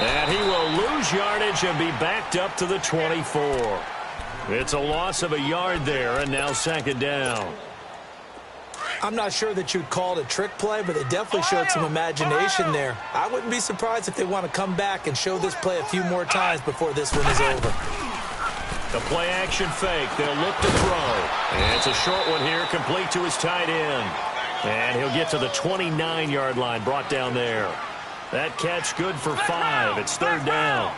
And he will lose yardage and be backed up to the 24. It's a loss of a yard there, and now second down. I'm not sure that you'd call it a trick play, but they definitely showed some imagination there. I wouldn't be surprised if they want to come back and show this play a few more times before this one is over. The play-action fake. They'll look to throw. And it's a short one here, complete to his tight end. And he'll get to the 29-yard line, brought down there. That catch good for 5. It's third down.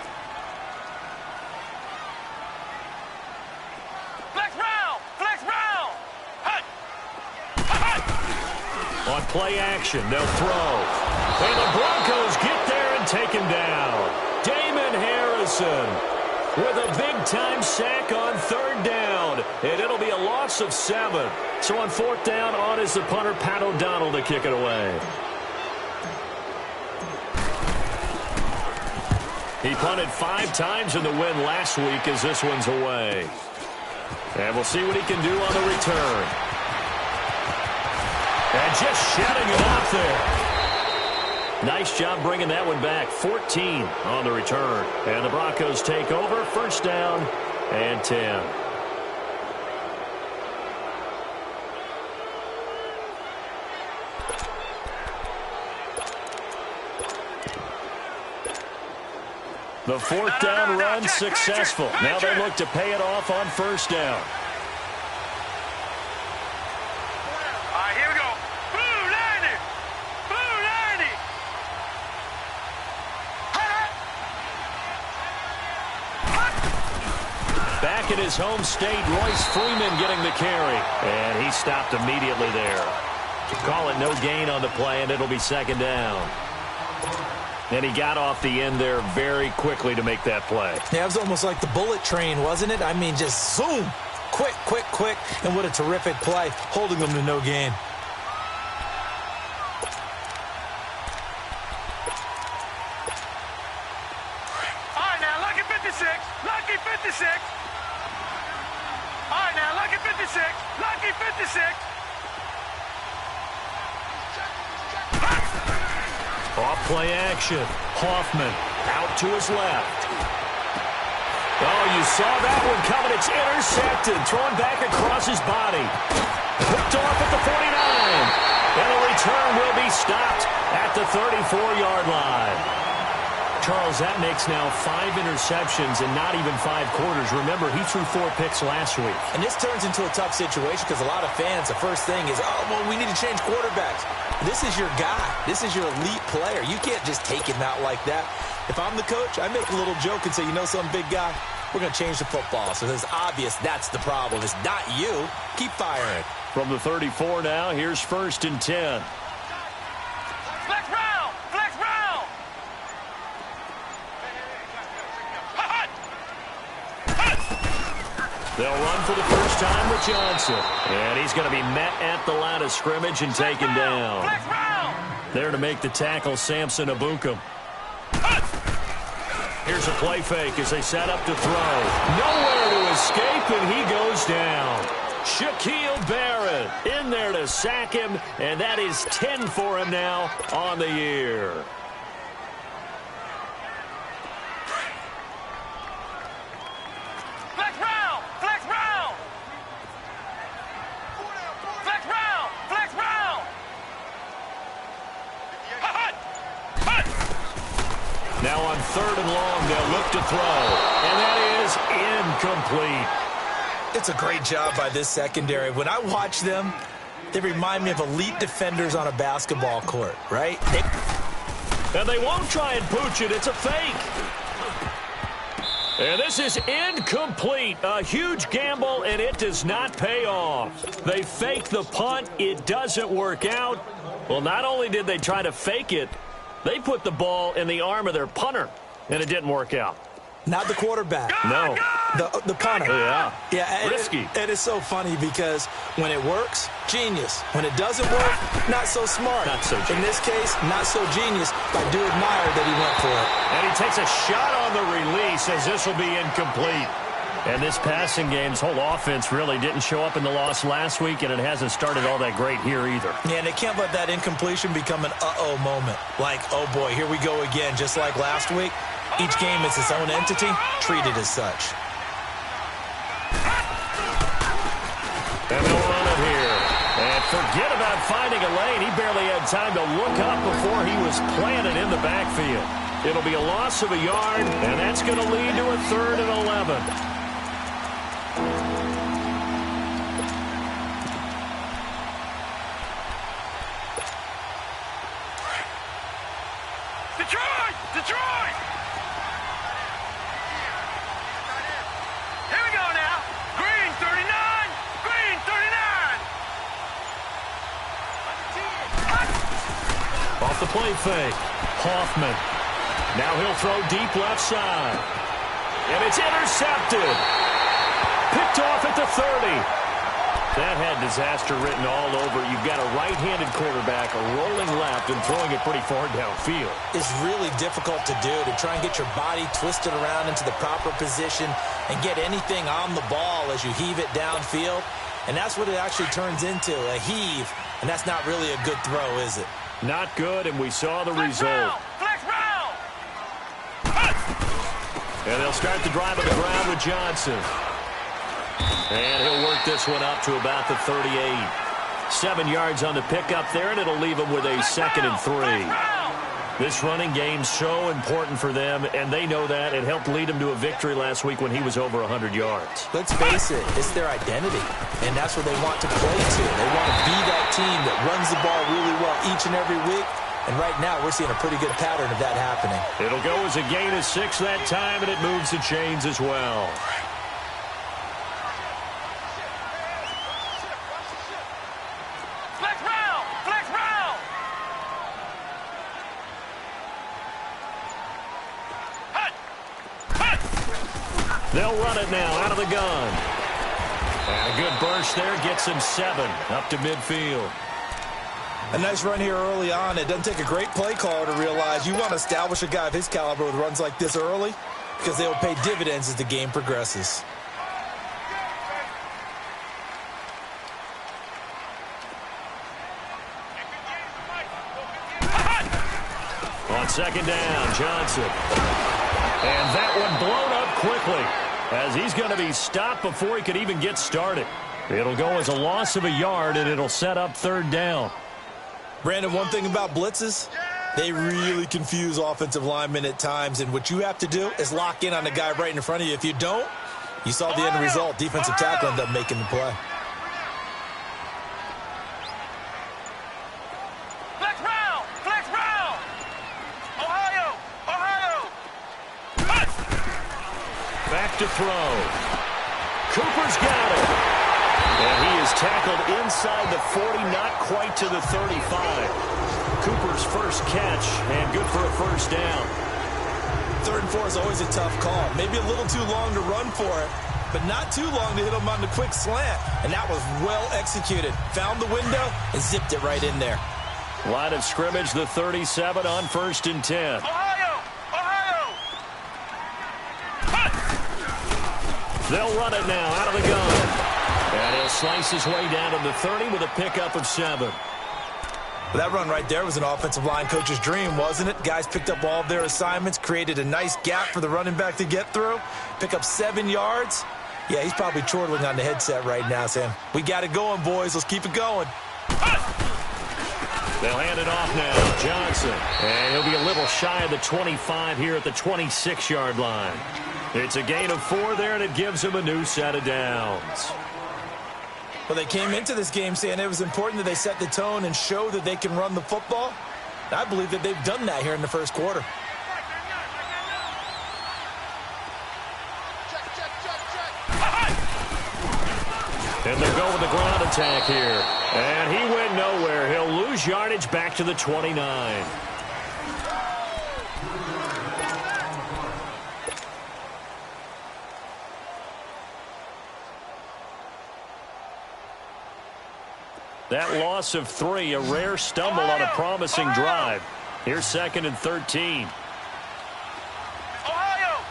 On play action, they'll throw. And the Broncos get there and take him down. Damon Harrison with a big-time sack on third down. And it'll be a loss of 7. So on fourth down, on is the punter, Pat O'Donnell, to kick it away. He punted 5 times in the win last week as this one's away. And we'll see what he can do on the return. And just shutting it off there. Nice job bringing that one back. 14 on the return. And the Broncos take over. First down and 10. The fourth down run successful. Now they look to pay it off on first down. Back in his home state, Royce Freeman getting the carry. And he stopped immediately there. Call it no gain on the play, and it'll be second down. And he got off the end there very quickly to make that play. Yeah, it was almost like the bullet train, wasn't it? I mean, just zoom. Quick, quick, quick. And what a terrific play, holding them to no gain. All right, now, lucky 56. Lucky 56. All right, now, lucky 56. Lucky 56. Off play action. Hoffman out to his left. Oh, you saw that one coming. It's intercepted. Thrown back across his body. Picked off at the 49. And the return will be stopped at the 34-yard line. Charles, that makes now 5 interceptions and not even 5 quarters. Remember, he threw 4 picks last week. And this turns into a tough situation because a lot of fans, the first thing is, oh, well, we need to change quarterbacks. This is your guy. This is your elite player. You can't just take him out like that. If I'm the coach, I make a little joke and say, you know something, big guy? We're going to change the football. So it's obvious that's the problem. It's not you. Keep firing. From the 34 now, here's first and 10. Flex round! Flex round! They'll run for the first time with Johnson. And he's going to be met at the line of scrimmage and taken down. There to make the tackle, Samson Abukum. Here's a play fake as they set up to throw. Nowhere to escape, and he goes down. Shaquille Barrett in there to sack him, and that is 10 for him now on the year. Now on third and long, they'll look to throw. And that is incomplete. It's a great job by this secondary. When I watch them, they remind me of elite defenders on a basketball court, right? And they won't try and pooch it. It's a fake. And this is incomplete. A huge gamble, and it does not pay off. They fake the punt. It doesn't work out. Well, not only did they try to fake it, they put the ball in the arm of their punter, and it didn't work out. Not the quarterback. No. The punter. Yeah. Risky. It is so funny because when it works, genius. When it doesn't work, not so smart. Not so genius. In this case, not so genius. I do admire that he went for it. And he takes a shot on the release as this will be incomplete. And this passing game's whole offense really didn't show up in the loss last week, and it hasn't started all that great here either. Yeah, and they can't let that incompletion become an uh-oh moment. Like, oh boy, here we go again, just like last week. Each game is its own entity, treated as such. And they'll run it here. And forget about finding a lane. He barely had time to look up before he was planted in the backfield. It'll be a loss of a yard, and that's going to lead to a 3rd and 11. Detroit! Detroit! Here we go now. Green 39. Green 39. Off the play fake. Hoffman. Now he'll throw deep left side. And it's intercepted. Picked off at the 30. That had disaster written all over. You've got a right-handed quarterback rolling left and throwing it pretty far downfield. It's really difficult to do, to try and get your body twisted around into the proper position and get anything on the ball as you heave it downfield. And that's what it actually turns into, a heave. And that's not really a good throw, is it? Not good, and we saw the result. Flex round. And they'll start the drive on the ground with Johnson. And he'll work this one up to about the 38. 7 yards on the pickup there, and it'll leave him with a 2nd and 3. This running game's so important for them, and they know that. It helped lead him to a victory last week when he was over 100 yards. Let's face it, it's their identity, and that's what they want to play to. They want to be that team that runs the ball really well each and every week, and right now we're seeing a pretty good pattern of that happening. It'll go as a gain of 6 that time, and it moves the chains as well. They'll run it now out of the gun. And a good burst there gets him 7 up to midfield. A nice run here early on. It doesn't take a great play caller to realize you want to establish a guy of his caliber with runs like this early because they will pay dividends as the game progresses. On 2nd down, Johnson. And that one blown up quickly as he's going to be stopped before he could even get started. It'll go as a loss of a yard, and it'll set up 3rd down. Brandon, one thing about blitzes, they really confuse offensive linemen at times, and what you have to do is lock in on the guy right in front of you. If you don't, you saw the end result. Defensive tackle ended up making the play. To throw. Cooper's got it. And he is tackled inside the 40, not quite to the 35. Cooper's first catch, and good for a 1st down. 3rd and 4 is always a tough call. Maybe a little too long to run for it, but not too long to hit him on the quick slant. And that was well executed. Found the window and zipped it right in there. Line of scrimmage, the 37 on 1st and 10. They'll run it now out of the gun. And he'll slice his way down to the 30 with a pickup of 7. That run right there was an offensive line coach's dream, wasn't it? Guys picked up all of their assignments, created a nice gap for the running back to get through, pick up 7 yards. Yeah, he's probably chortling on the headset right now saying, we got it going, boys. Let's keep it going. They'll hand it off now. Johnson. And he'll be a little shy of the 25 here at the 26-yard line. It's a gain of 4 there, and it gives him a new set of downs. Well, they came into this game saying it was important that they set the tone and show that they can run the football. I believe that they've done that here in the 1st quarter. And they'll go with the ground attack here. And he went nowhere. He'll lose yardage back to the 29. That loss of 3, a rare stumble on a promising drive. Here's 2nd and 13. Ohio!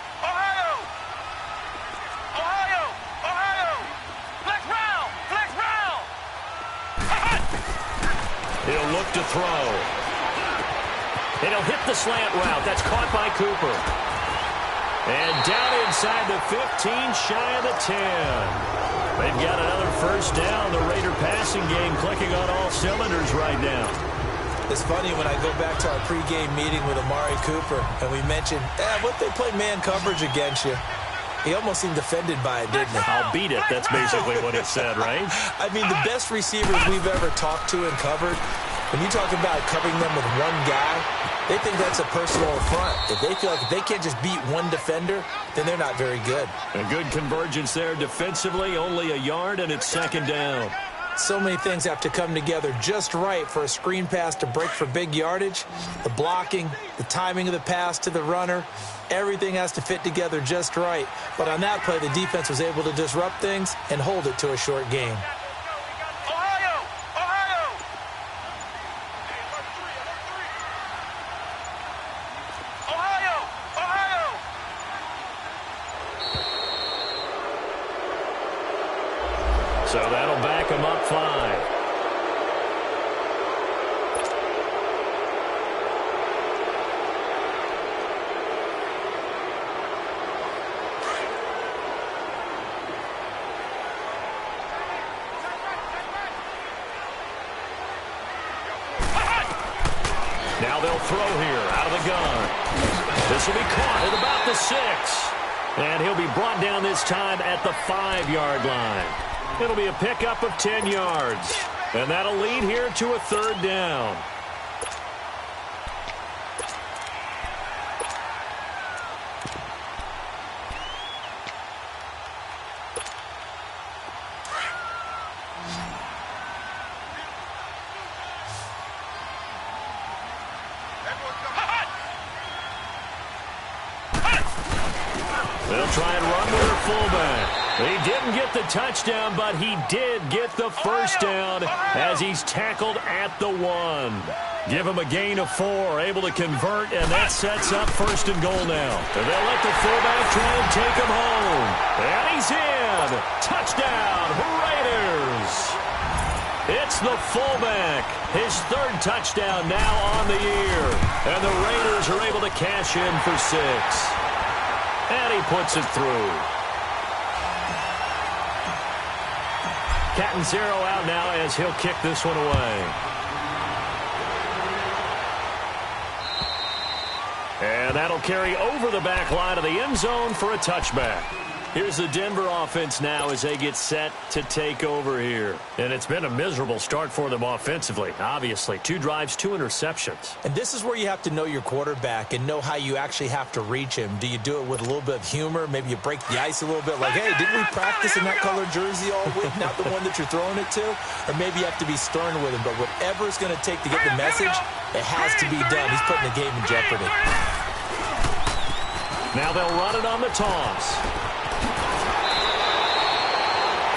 left to throw. And he'll hit the slant route. That's caught by Cooper. And down inside the 15, shy of the 10. They've got another first down. The Raider passing game clicking on all cylinders right now. It's funny when I go back to our pregame meeting with Amari Cooper, and we mentioned, what they play man coverage against you. He almost seemed offended by it, didn't he? I'll beat it. That's basically what he said, right? I mean, the best receivers we've ever talked to and covered, when you talk about covering them with one guy, they think that's a personal affront. If they feel like if they can't just beat one defender, then they're not very good. A good convergence there defensively, only a yard, and it's second down. So many things have to come together just right for a screen pass to break for big yardage. The blocking, the timing of the pass to the runner, everything has to fit together just right. But on that play, the defense was able to disrupt things and hold it to a short game. Ohio! Ohio! Ohio! Ohio! So that'll back him up 5. Now they'll throw here out of the gun. This will be caught at about the 6. And he'll be brought down this time at the 5-yard line. It'll be a pickup of 10 yards. And that'll lead here to a third down. They'll try and run with their fullback. He didn't get the touchdown, but he did get the first down as he's tackled at the 1. Give him a gain of 4, able to convert, and that sets up first and goal now. And they'll let the fullback try and take him home. And he's in. Touchdown, Raiders. It's the fullback. His 3rd touchdown now on the year. And the Raiders are able to cash in for 6. And he puts it through. Catanzaro out now as he'll kick this one away. And that'll carry over the back line of the end zone for a touchback. Here's the Denver offense now as they get set to take over here. And it's been a miserable start for them offensively, obviously. 2 drives, 2 interceptions. And this is where you have to know your quarterback and know how you actually have to reach him. Do you do it with a little bit of humor? Maybe you break the ice a little bit like, hey, didn't we practice in that colored jersey all week, not the one that you're throwing it to? Or maybe you have to be stern with him. But whatever it's going to take to get the message, it has to be done. He's putting the game in jeopardy. Now they'll run it on the toss.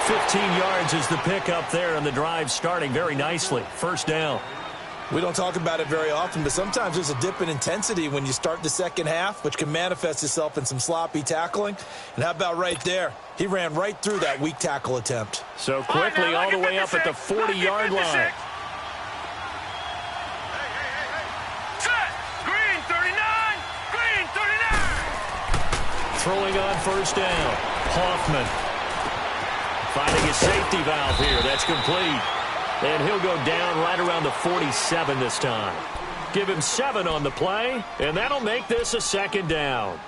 15 yards is the pickup there, and the drive starting very nicely. First down. We don't talk about it very often, but sometimes there's a dip in intensity when you start the second half, which can manifest itself in some sloppy tackling. And how about right there? He ran right through that weak tackle attempt. So quickly all the way up at the 40-yard line. Green 39! Green 39! Throwing on first down. Hoffman finding his safety valve here. That's complete. And he'll go down right around the 47 this time. Give him 7 on the play, and that'll make this a second down.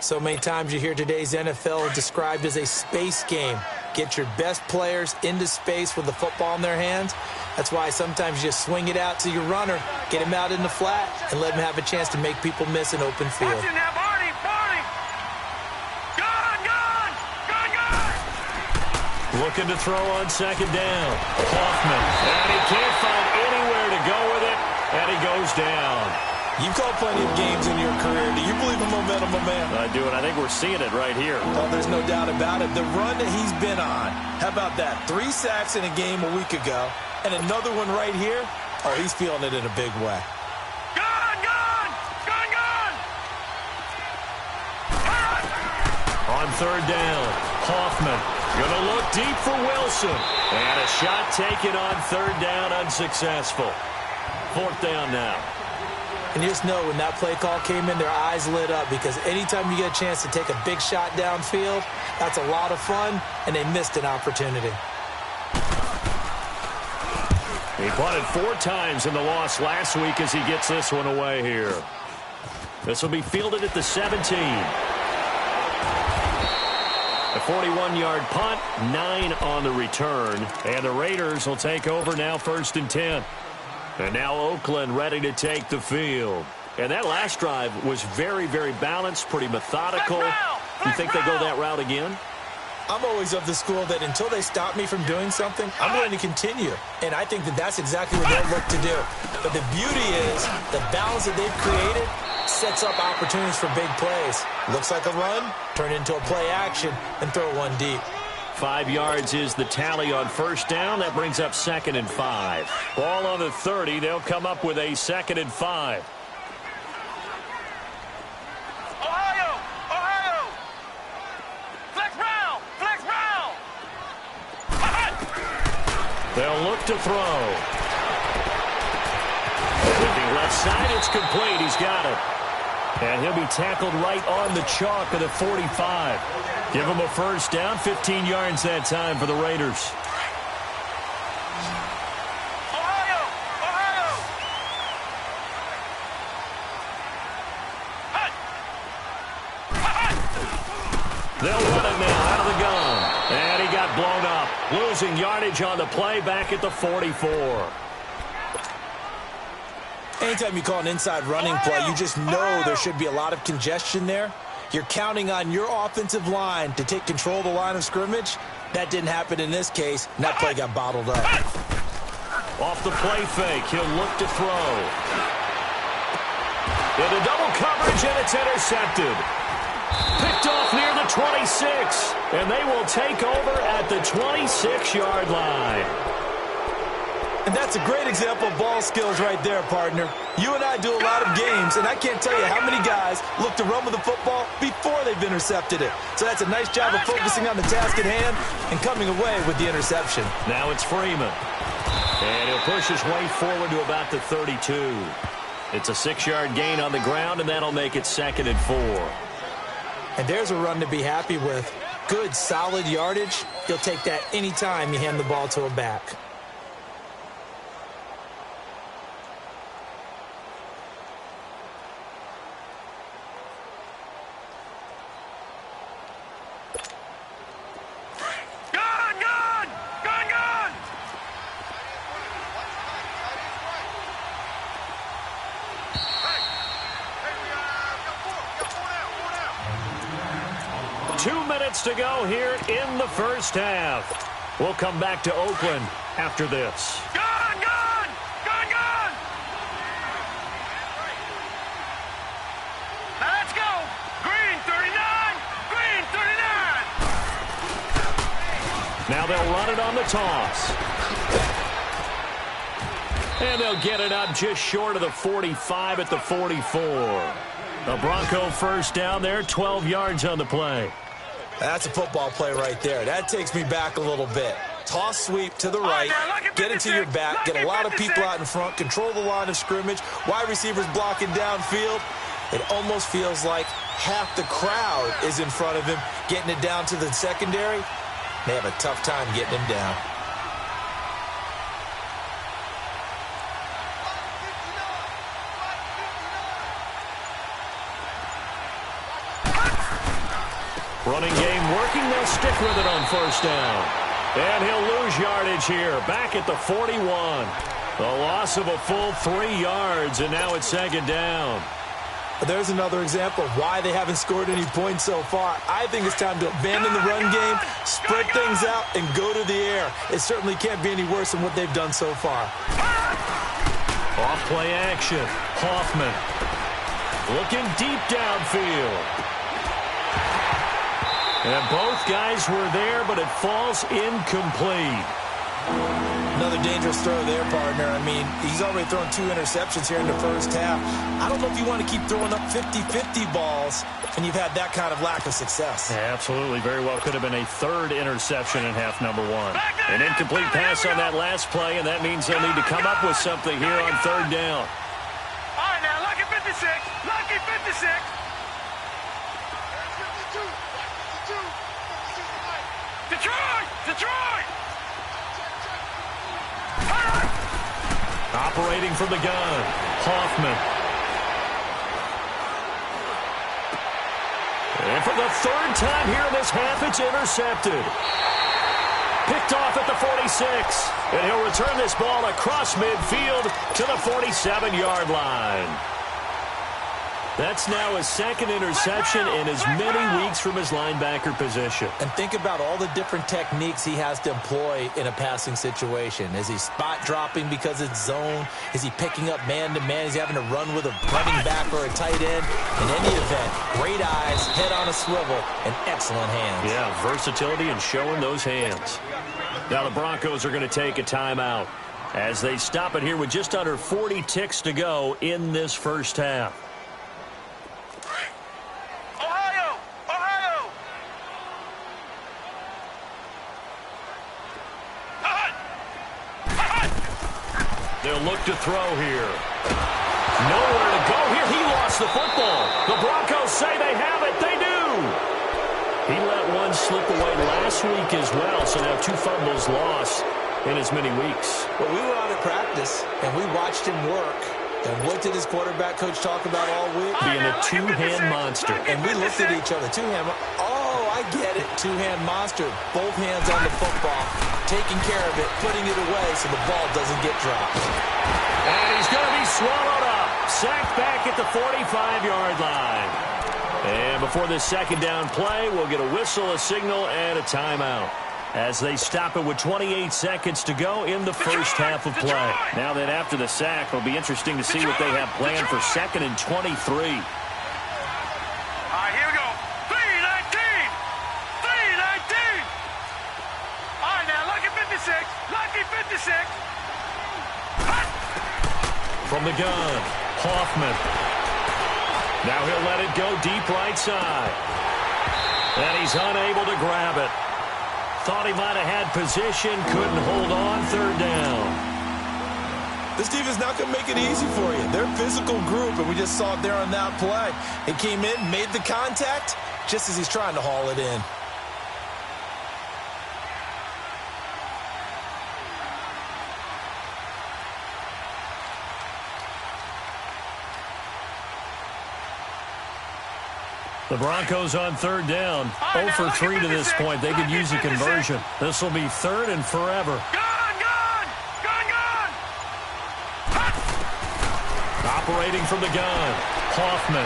So many times you hear today's NFL described as a space game. Get your best players into space with the football in their hands. That's why sometimes you just swing it out to your runner, get him out in the flat, and let him have a chance to make people miss an open field. Watch it now, Barney! Barney! Gone! Looking to throw on second down. Hoffman. And he can't find anywhere to go with it, and he goes down. You've called plenty of games in your career. Do you believe in momentum, my man? I do, and I think we're seeing it right here. Oh, there's no doubt about it. The run that he's been on. How about that? 3 sacks in a game a week ago, and another one right here. Oh, he's feeling it in a big way. Gone! Gone! Gone! Gone! On third down, Hoffman going to look deep for Wilson. And a shot taken on third down, unsuccessful. 4th down now. And you just know when that play call came in, their eyes lit up because anytime you get a chance to take a big shot downfield, that's a lot of fun, and they missed an opportunity. He punted 4 times in the loss last week as he gets this one away here. This will be fielded at the 17. A 41-yard punt, 9 on the return. And the Raiders will take over now 1st and 10. And now Oakland ready to take the field. And that last drive was very, very balanced, pretty methodical. You think they go that route again? I'm always of the school that until they stop me from doing something, I'm going to continue. And I think that that's exactly what they'll look to do. But the beauty is the balance that they've created sets up opportunities for big plays. Looks like a run, turn into a play action, and throw one deep. 5 yards is the tally on 1st down. That brings up 2nd and 5. Ball on the 30. They'll come up with a 2nd and 5. They'll look to throw. Looking left side, it's complete. He's got it. And he'll be tackled right on the chalk of the 45. Give him a 1st down, 15 yards that time for the Raiders. They'll run it now out of the gun. And he got blown up. Losing yardage on the play back at the 44. Anytime you call an inside running play, you just know there should be a lot of congestion there. You're counting on your offensive line to take control of the line of scrimmage. That didn't happen in this case, and that play got bottled up. Off the play fake, he'll look to throw. Into double coverage, and it's intercepted. Picked off near the 26, and they will take over at the 26-yard line. And that's a great example of ball skills right there, partner. You and I do a lot of games, and I can't tell you how many guys look to run with the football before they've intercepted it. So that's a nice job of focusing on the task at hand and coming away with the interception. Now it's Freeman. And he'll push his way forward to about the 32. It's a 6-yard gain on the ground, and that'll make it 2nd and 4. And there's a run to be happy with. Good, solid yardage. He'll take that any time you hand the ball to a back. To go here in the 1st half. We'll come back to Oakland after this. Gun! Now let's go! Green 39! Green 39! Now they'll run it on the toss. And they'll get it up just short of the 45 at the 44. A Bronco 1st down there, 12 yards on the play. That's a football play right there. That takes me back a little bit. Toss sweep to the right, get it to your back, get a lot of people out in front, control the line of scrimmage, wide receivers blocking downfield. It almost feels like half the crowd is in front of him, getting it down to the secondary. They have a tough time getting him down. Running game working. They'll stick with it on 1st down. And he'll lose yardage here. Back at the 41. The loss of a full 3 yards, and now it's 2nd down. There's another example of why they haven't scored any points so far. I think it's time to abandon the run game, spread things out, and go to the air. It certainly can't be any worse than what they've done so far. Off play action. Hoffman looking deep downfield. And both guys were there, but it falls incomplete. Another dangerous throw there, partner. I mean, he's already thrown 2 interceptions here in the first half. I don't know if you want to keep throwing up 50-50 balls, and you've had that kind of lack of success. Yeah, absolutely. Very well could have been a 3rd interception in half number 1. An incomplete pass on that last play, and that means they'll need to come up with something here on 3rd down. All right, now, lucky 56. Lucky 56. Detroit! Detroit! Operating from the gun, Hoffman. And for the 3rd time here in this half, it's intercepted. Picked off at the 46. And he'll return this ball across midfield to the 47-yard line. That's now his 2nd interception in as many weeks from his linebacker position. And think about all the different techniques he has to employ in a passing situation. Is he spot dropping because it's zone? Is he picking up man-to-man? Is he having to run with a running back or a tight end? In any event, great eyes, head on a swivel, and excellent hands. Yeah, versatility and showing those hands. Now the Broncos are going to take a timeout as they stop it here with just under 40 ticks to go in this first half. They'll look to throw here. Nowhere to go here. He lost the football. The Broncos say they have it. They do. He let one slip away last week as well, so now 2 fumbles lost in as many weeks. Well, we were out at practice, and we watched him work. And what did his quarterback coach talk about all week? Being a 2-hand monster. And we looked at each other. 2-hand. Oh, I get it. 2-hand monster. Both hands on the football. Taking care of it. Putting it away so the ball doesn't get dropped. And he's going to be swallowed up. Sacked back at the 45-yard line. And before this 2nd down play, we'll get a whistle, a signal, and a timeout as they stop it with 28 seconds to go in the first half of play. Now that after the sack, it'll be interesting to see what they have planned for 2nd and 23. All right, here we go. 3-19. 3-19. All right, now, lucky 56. Lucky 56. From the gun, Hoffman. Now he'll let it go deep right side. And he's unable to grab it. Thought he might have had position, couldn't hold on, 3rd down. This defense not going to make it easy for you. They're a physical group, and we just saw it there on that play. He came in, made the contact, just as he's trying to haul it in. The Broncos on 3rd down. 0 for 3 to this point. They could use a conversion. This will be 3rd and forever. Operating from the gun, Hoffman.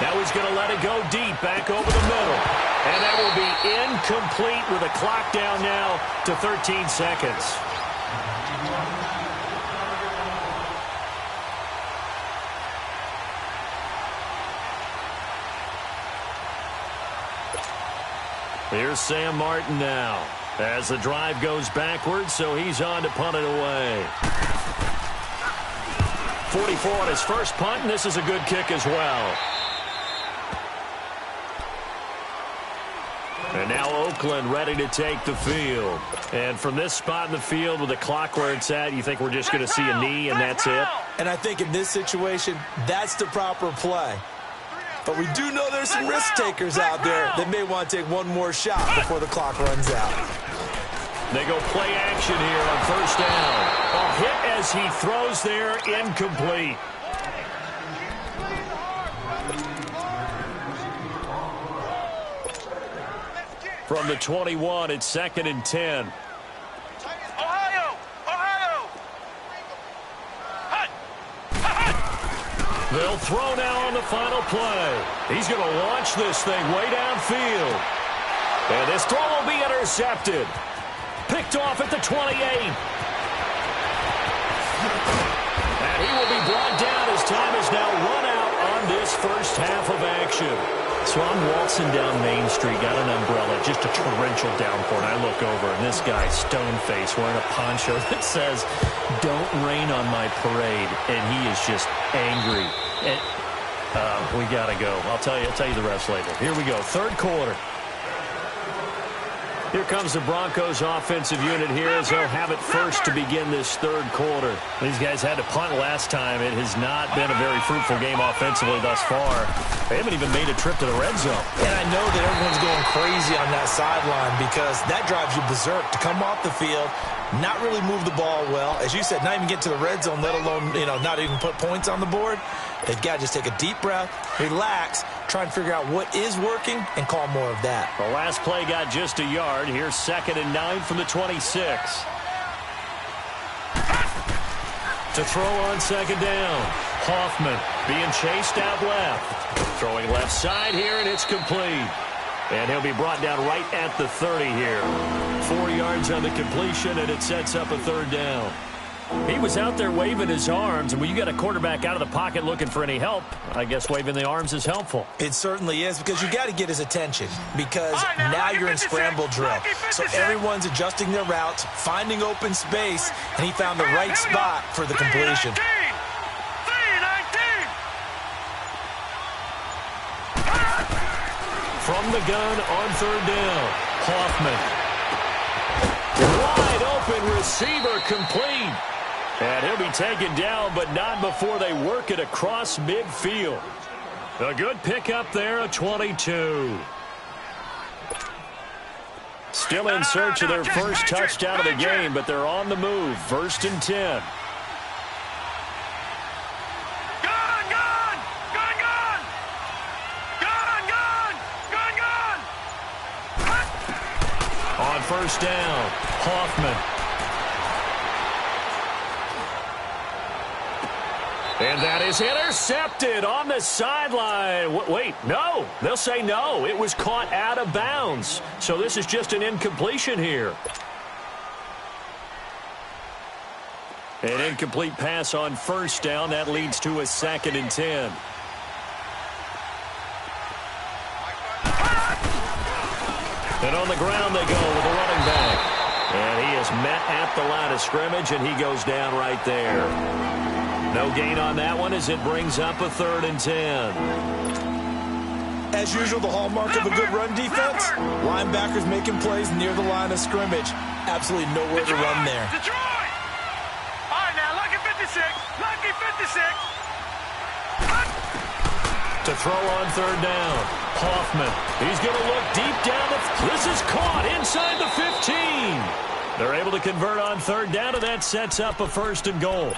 Now he's going to let it go deep, back over the middle. And that will be incomplete with a clock down now to 13 seconds. Here's Sam Martin now as the drive goes backwards, so he's on to punt it away. 44 on his first punt, and this is a good kick as well. And now Oakland ready to take the field. And from this spot in the field with the clock where it's at, you think we're just going to see a knee and that's it? And I think in this situation, that's the proper play. But we do know there's some risk takers out there that may want to take one more shot before the clock runs out. They go play action here on 1st down. A hit as he throws there, incomplete. From the 21, it's 2nd and 10. They'll throw now on the final play. He's going to launch this thing way downfield. And this throw will be intercepted. Picked off at the 28. And he will be brought down as time is now run out on this first half of action. So I'm waltzing down Main Street, got an umbrella, just a torrential downpour, and I look over, and this guy's stone-faced wearing a poncho that says, "Don't rain on my parade," and he is just angry. And, we got to go. I'll tell you the rest later. Here we go, third quarter. Here comes the Broncos offensive unit here as they'll have it first to begin this third quarter. These guys had to punt last time. It has not been a very fruitful game offensively thus far. They haven't even made a trip to the red zone. And I know that everyone's going crazy on that sideline because that drives you berserk to come off the field, not really move the ball well. As you said, not even get to the red zone, let alone, not even put points on the board. They've got to just take a deep breath, relax, try and figure out what is working, and call more of that. The last play got just a yard. Here's 2nd and 9 from the 26. To throw on 2nd down. Hoffman being chased out left. Throwing left side here, and it's complete. And he'll be brought down right at the 30 here. 4 yards on the completion, and it sets up a 3rd down. He was out there waving his arms, and when you got a quarterback out of the pocket looking for any help, I guess waving the arms is helpful. It certainly is, because you got to get his attention, because now you're in scramble drill. So everyone's adjusting their routes, finding open space, and he found the right spot for the completion. From the gun on 3rd down, Hoffman. Wide open receiver complete. And he'll be taken down, but not before they work it across midfield. A good pickup there, a 22. Still in search of their first touchdown of the game, but they're on the move. 1st and 10. On 1st down, Hoffman. And that is intercepted on the sideline. Wait, no. They'll say no. It was caught out of bounds. So this is just an incompletion here. An incomplete pass on 1st down. That leads to a 2nd and 10. And on the ground they go with the running back. And he is met at the line of scrimmage, and he goes down right there. No gain on that one as it brings up a 3rd and 10. As usual, the hallmark of a good run defense, linebackers making plays near the line of scrimmage. Absolutely nowhere to run there. Detroit! All right, now, lucky 56. Lucky 56. To throw on 3rd down, Hoffman. He's going to look deep down. This is caught inside the 15. They're able to convert on 3rd down, and that sets up a 1st and goal.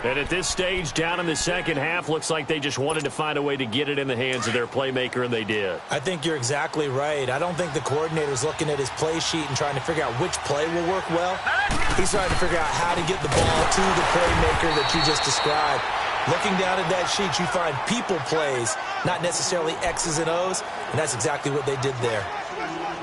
And at this stage, down in the second half, looks like they just wanted to find a way to get it in the hands of their playmaker, and they did. I think you're exactly right. I don't think the coordinator's looking at his play sheet and trying to figure out which play will work well. He's trying to figure out how to get the ball to the playmaker that you just described. Looking down at that sheet, you find people plays, not necessarily X's and O's, and that's exactly what they did there.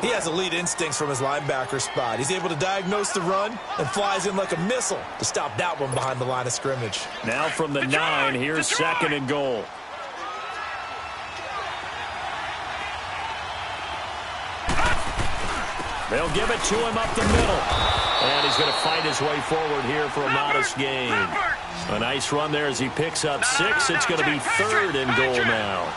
He has elite instincts from his linebacker spot. He's able to diagnose the run and flies in like a missile to stop that one behind the line of scrimmage. Now from the 9, here's 2nd and goal. They'll give it to him up the middle. And he's going to fight his way forward here for a modest gain. A nice run there as he picks up 6. It's going to be 3rd and goal now.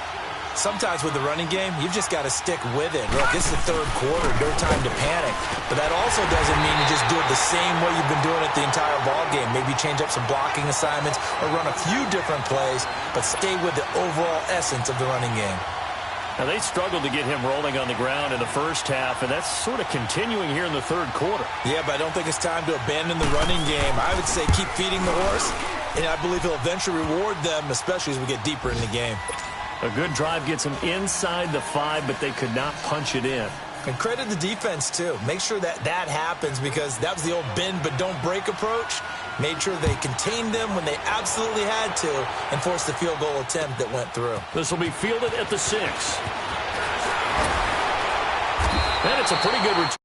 Sometimes with the running game, you've just got to stick with it. Look, it's the 3rd quarter, no time to panic. But that also doesn't mean you just do it the same way you've been doing it the entire ball game. Maybe change up some blocking assignments or run a few different plays, but stay with the overall essence of the running game. Now, they struggled to get him rolling on the ground in the first half, and that's sort of continuing here in the 3rd quarter. Yeah, but I don't think it's time to abandon the running game. I would say keep feeding the horse, and I believe he'll eventually reward them, especially as we get deeper in the game. A good drive gets them inside the 5, but they could not punch it in. And credit the defense, too. Make sure that happens, because that was the old bend but don't break approach. Made sure they contained them when they absolutely had to and forced the field goal attempt that went through. This will be fielded at the 6. And it's a pretty good return.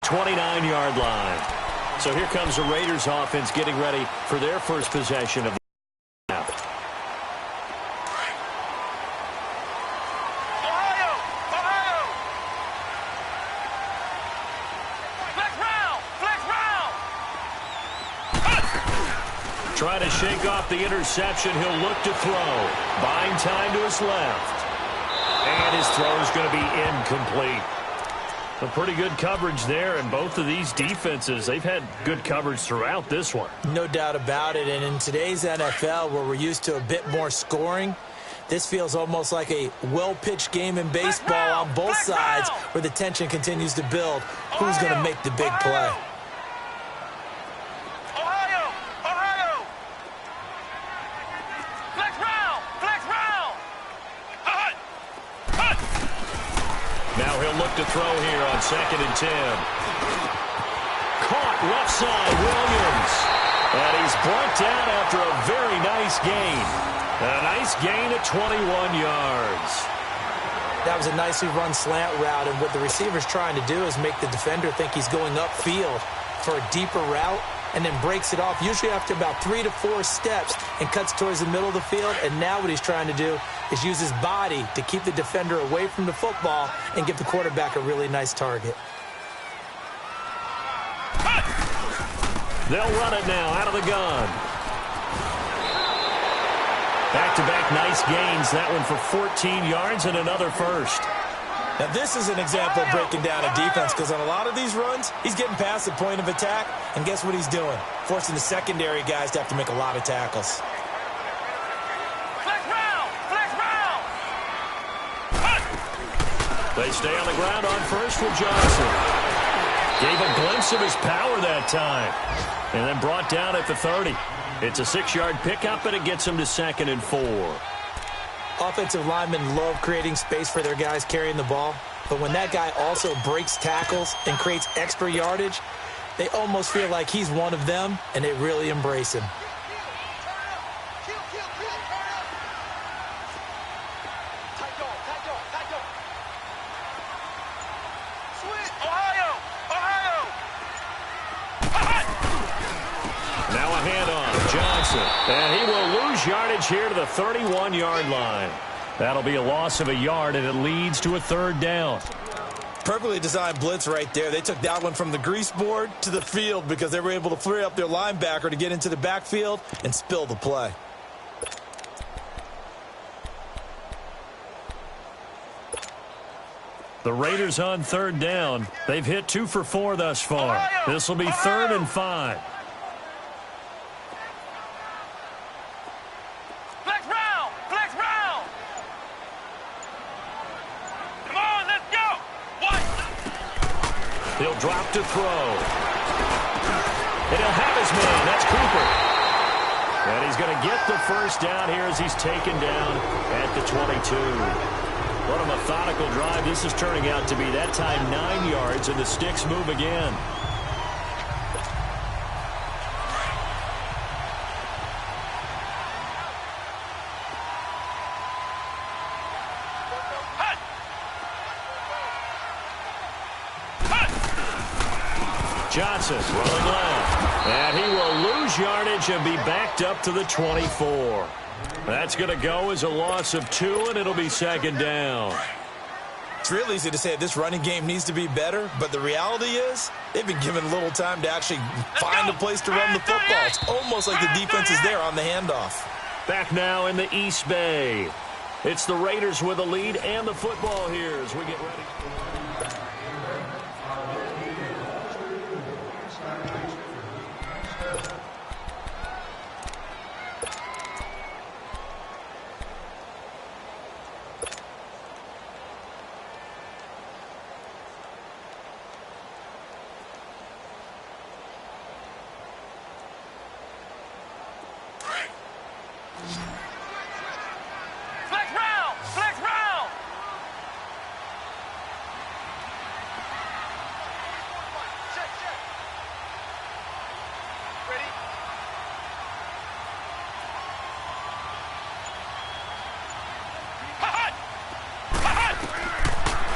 29-yard line. So here comes the Raiders offense getting ready for their first possession of the half. Trying to shake off the interception. He'll look to throw. Buying time to his left. And his throw is going to be incomplete. A pretty good coverage there, and both of these defenses, they've had good coverage throughout this one. No doubt about it, and in today's NFL, where we're used to a bit more scoring, this feels almost like a well-pitched game in baseball on both sides, where the tension continues to build. Who's going to make the big play? Now he'll look to throw here on 2nd and 10. Caught left side, Williams. And he's brought down after a very nice gain. A nice gain at 21 yards. That was a nicely run slant route, and what the receiver's trying to do is make the defender think he's going upfield for a deeper route, and then breaks it off, usually after about 3 to 4 steps, and cuts towards the middle of the field. And now what he's trying to do is use his body to keep the defender away from the football and give the quarterback a really nice target. They'll run it now out of the gun. Back-to-back nice gains. That one for 14 yards and another first. Now, this is an example of breaking down a defense, because on a lot of these runs, he's getting past the point of attack, and guess what he's doing? Forcing the secondary guys to have to make a lot of tackles. They stay on the ground on first with Johnson. Gave a glimpse of his power that time, and then brought down at the 30. It's a 6-yard pickup, and it gets him to 2nd and 4. Offensive linemen love creating space for their guys carrying the ball, but when that guy also breaks tackles and creates extra yardage, they almost feel like he's one of them, and they really embrace him. Now a handoff, Johnson, and he will lose yardage here to the 31-yard line. That'll be a loss of a yard, and it leads to a 3rd down. Perfectly designed blitz right there. They took that one from the grease board to the field because they were able to free up their linebacker to get into the backfield and spill the play. The Raiders on 3rd down. They've hit 2 for 4 thus far. This will be 3rd and 5. He'll drop to throw. And he'll have his man. That's Cooper. And he's going to get the first down here as he's taken down at the 22. What a methodical drive this is turning out to be. That time 9 yards, and the sticks move again. Johnson rolling left, and he will lose yardage and be backed up to the 24. That's going to go as a loss of 2, and it'll be 2nd down. It's real easy to say this running game needs to be better, but the reality is they've been given little time to actually find a place to run the football. It's almost like the defense is there on the handoff. Back now in the East Bay. It's the Raiders with the lead and the football here as we get ready.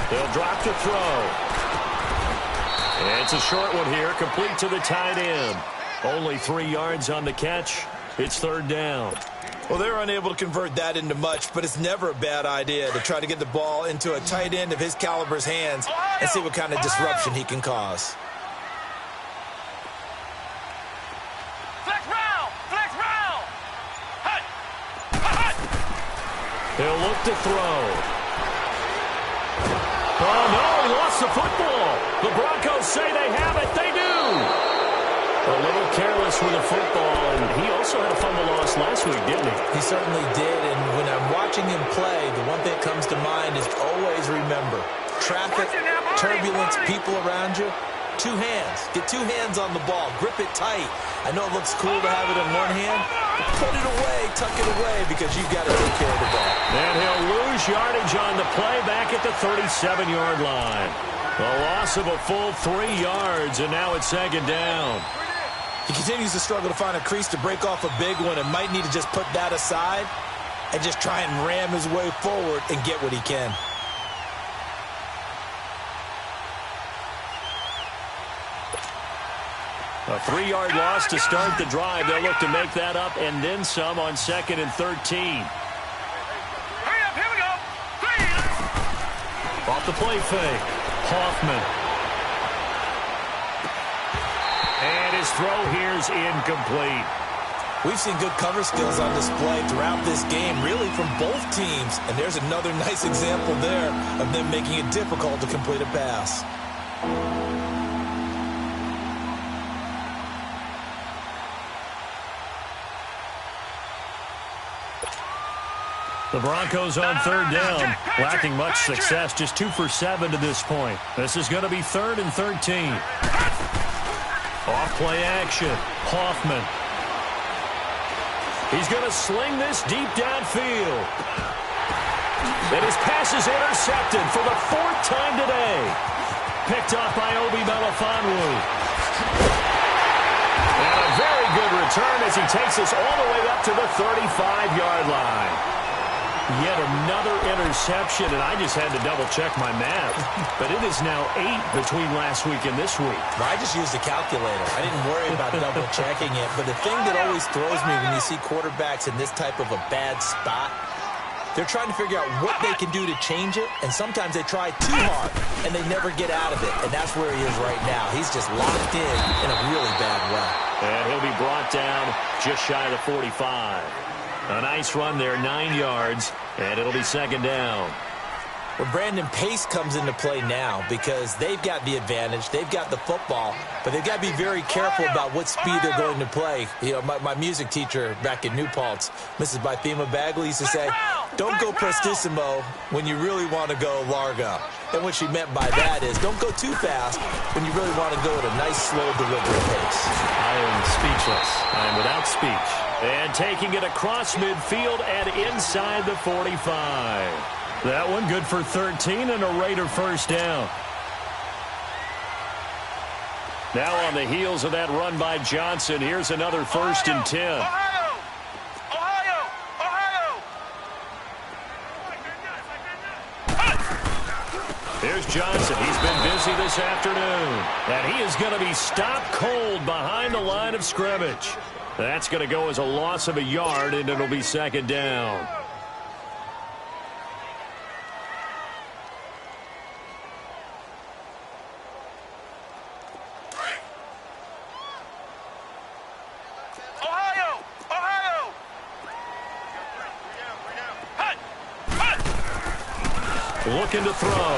They'll drop to throw. And it's a short one here, complete to the tight end. Only 3 yards on the catch. It's 3rd down. Well, they were unable to convert that into much, but it's never a bad idea to try to get the ball into a tight end of his caliber's hands and see what kind of disruption he can cause. Flex round! Flex round! He'll look to throw. Oh, no, he lost the football. The Broncos say they have it. They do. A little careless with the football, and he also had a fumble loss last week, didn't he? He certainly did, and when I'm watching him play, the one thing that comes to mind is always remember, traffic, turbulence, people around you, two hands. Get two hands on the ball. Grip it tight. I know it looks cool to have it in one hand, but put it away, tuck it away, because you've got to take care of the ball. And he'll lose yardage on the play back at the 37-yard line. A loss of a full 3 yards, and now it's second down. He continues to struggle to find a crease to break off a big one and might need to just put that aside and just try and ram his way forward and get what he can. A 3-yard loss to start the drive. They'll look to make that up and then some on 2nd and 13. Hurry up, here we go. 3. Off the play fake. Hoffman. And his throw here's incomplete. We've seen good cover skills on display throughout this game, really from both teams. And there's another nice example there of them making it difficult to complete a pass. The Broncos on 3rd down, lacking much success, just 2 for 7 to this point. This is going to be 3rd and 13. Off play action, Hoffman. He's going to sling this deep downfield. And his pass is intercepted for the 4th time today. Picked off by Obi Melifonwu. And a very good return as he takes us all the way up to the 35-yard line. Yet another interception, and I just had to double-check my math. But it is now 8 between last week and this week. Well, I just used a calculator. I didn't worry about double-checking it. But the thing that always throws me when you see quarterbacks in this type of a bad spot, they're trying to figure out what they can do to change it, and sometimes they try too hard, and they never get out of it. And that's where he is right now. He's just locked in a really bad way. And he'll be brought down just shy of the 45. A nice run there, 9 yards, and it'll be second down. Well, Brandon, pace comes into play now because they've got the advantage. They've got the football, but they've got to be very careful about what speed they're going to play. You know, my music teacher back in New Paltz, Mrs. Bythema Bagley, used to say, don't go prestissimo when you really want to go largo. And what she meant by that is don't go too fast when you really want to go at a nice, slow, deliberate pace. I am speechless. I am without speech. And taking it across midfield and inside the 45. That one good for 13 and a Raider first down. Now on the heels of that run by Johnson, here's another 1st and 10. Ohio! Here's Johnson. He's been busy this afternoon. And he is going to be stopped cold behind the line of scrimmage. That's going to go as a loss of a yard, and it'll be second down. Ohio! Looking to throw.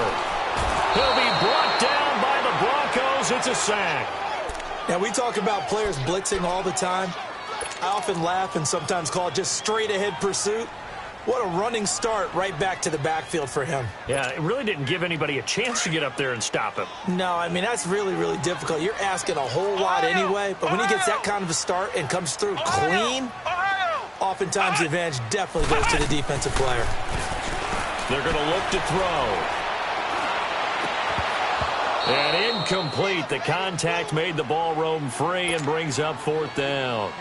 He'll be brought down by the Broncos. It's a sack. Now, we talk about players blitzing all the time. I often laugh and sometimes call it just straight-ahead pursuit. What a running start right back to the backfield for him. Yeah, it really didn't give anybody a chance to get up there and stop him. No, I mean, that's really, really difficult. You're asking a whole lot anyway, but when he gets that kind of a start and comes through clean, oftentimes the advantage definitely goes to the defensive player. They're going to look to throw. And incomplete. The contact made the ball roam free and brings up 4th down.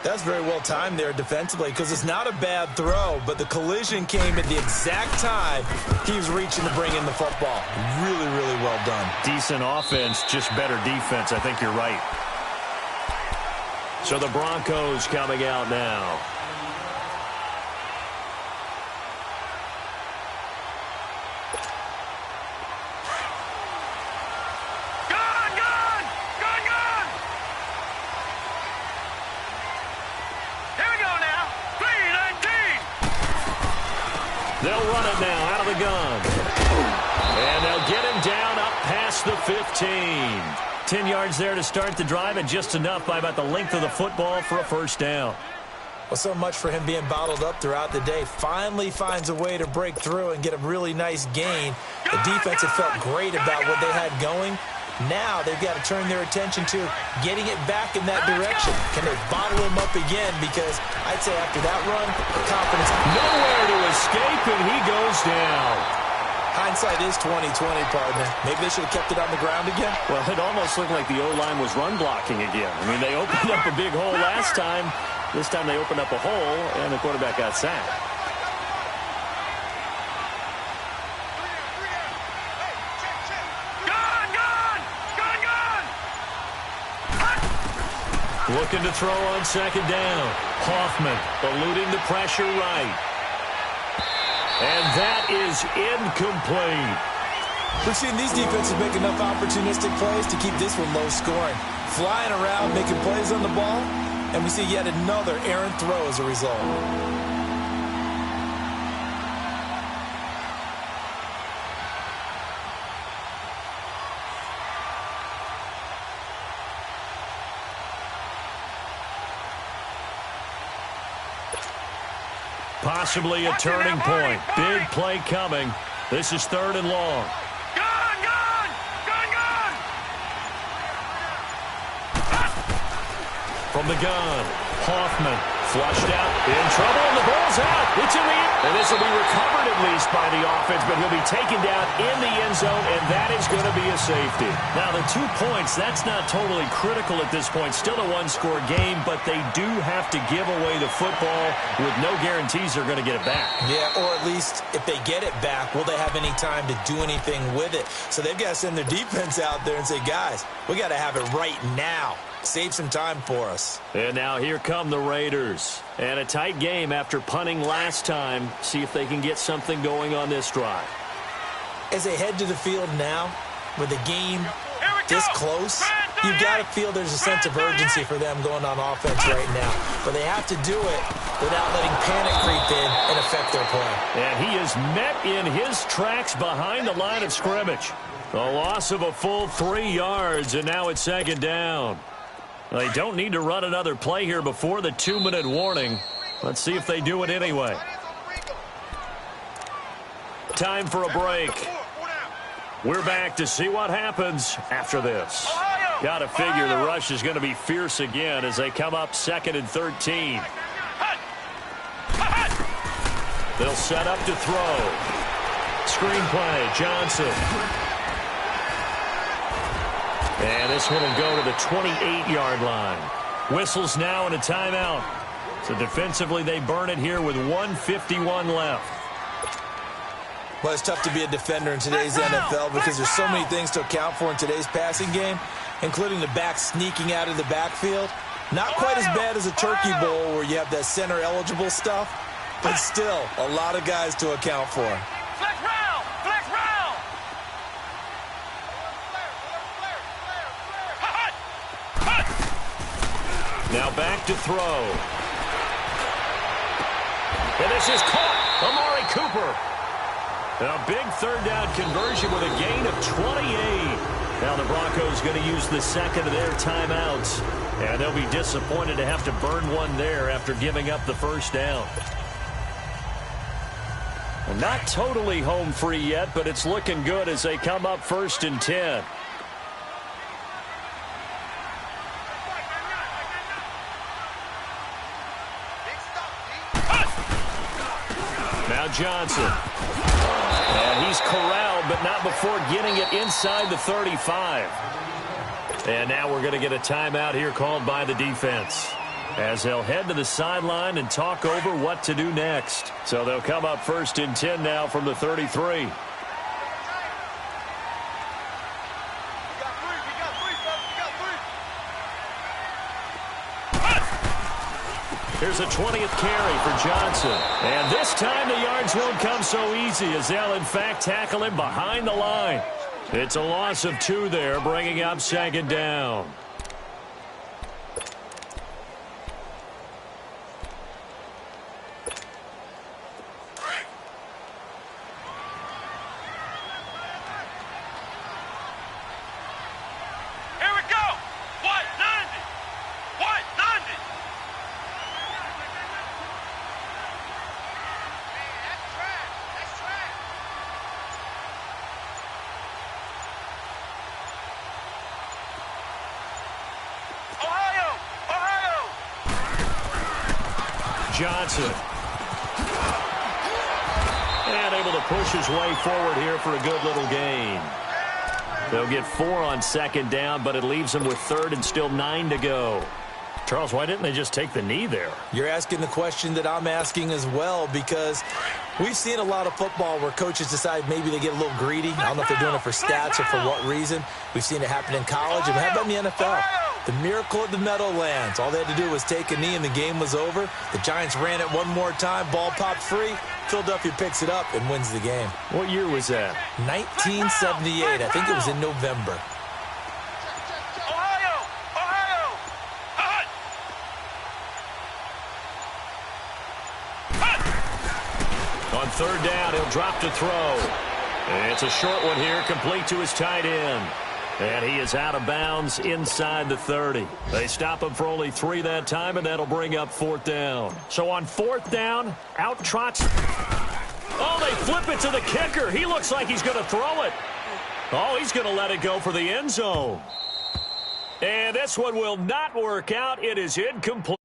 That's very well timed there defensively because it's not a bad throw, but the collision came at the exact time he was reaching to bring in the football. Really, really well done. Decent offense, just better defense. I think you're right. So the Broncos coming out now. They'll run it now out of the gun. And they'll get him down up past the 15. 10 yards there to start the drive, and just enough by about the length of the football for a first down. Well, so much for him being bottled up throughout the day. Finally finds a way to break through and get a really nice gain. The defense had felt great about what they had going. Now they've got to turn their attention to getting it back in that direction. Can they bottle him up again? Because I'd say after that run, confidence. Nowhere to escape, and he goes down. Hindsight is 20/20, partner. Maybe they should have kept it on the ground again. Well, it almost looked like the O-line was run blocking again. I mean, they opened up a big hole last time. This time they opened up a hole, and the quarterback got sacked. Looking to throw on second down. Hoffman eluding the pressure right. And that is incomplete. We've seen these defenses make enough opportunistic plays to keep this one low scoring. Flying around, making plays on the ball, and we see yet another errant throw as a result. Possibly a turning point. Big play coming. This is 3rd and long. From the gun, Hoffman flushed out, in trouble, and the ball's out. It's in the end. And this will be recovered at least by the offense, but he'll be taken down in the end zone, and that is going to be a safety. Now, the 2 points, that's not totally critical at this point. Still a one-score game, but they do have to give away the football with no guarantees they're going to get it back. Yeah, or at least if they get it back, will they have any time to do anything with it? So they've got to send their defense out there and say, guys, we got to have it right now. Save some time for us. And now here come the Raiders. And a tight game after punting last time. See if they can get something going on this drive. As they head to the field now, with the game this close, you've got to feel there's a sense of urgency for them going on offense right now. But they have to do it without letting panic creep in and affect their play. And he is met in his tracks behind the line of scrimmage. A loss of a full 3 yards, and now it's 2nd down. They don't need to run another play here before the 2-minute warning. Let's see if they do it anyway. Time for a break. We're back to see what happens after this. Got to figure the rush is going to be fierce again as they come up 2nd and 13. They'll set up to throw. Screen play, Johnson. And this one will go to the 28-yard line. Whistles now and a timeout. So defensively, they burn it here with 1:51 left. Well, it's tough to be a defender in today's NFL because there's so many things to account for in today's passing game, including the back sneaking out of the backfield. Not quite as bad as a Turkey Bowl where you have that center-eligible stuff, but still a lot of guys to account for. Now back to throw. And this is caught. Amari Cooper. A big 3rd down conversion with a gain of 28. Now the Broncos going to use the 2nd of their timeouts. And they'll be disappointed to have to burn one there after giving up the 1st down. And not totally home free yet, but it's looking good as they come up 1st and 10. Now Johnson. And he's corralled, but not before getting it inside the 35. And now we're going to get a timeout here called by the defense, as they'll head to the sideline and talk over what to do next. So they'll come up 1st and 10 now from the 33. Here's a 20th carry for Johnson. And this time the yards won't come so easy as they'll, in fact, tackle him behind the line. It's a loss of 2 there, bringing up 2nd down. Johnson. And able to push his way forward here for a good little gain. They'll get 4 on second down, but it leaves them with third and still 9 to go. Charles, why didn't they just take the knee there? You're asking the question that I'm asking as well, because we've seen a lot of football where coaches decide maybe they get a little greedy. I don't know if they're doing it for stats or for what reason. We've seen it happen in college, and how about in the NFL? The miracle of the Meadowlands. All they had to do was take a knee, and the game was over. The Giants ran it one more time. Ball popped free. Philadelphia picks it up and wins the game. What year was that? 1978. I think it was in November. On third down, he'll drop to throw. And it's a short one here, complete to his tight end. And he is out of bounds inside the 30. They stop him for only 3 that time, and that'll bring up 4th down. So on 4th down, out trots. Oh, they flip it to the kicker. He looks like he's going to throw it. Oh, he's going to let it go for the end zone. And this one will not work out. It is incomplete.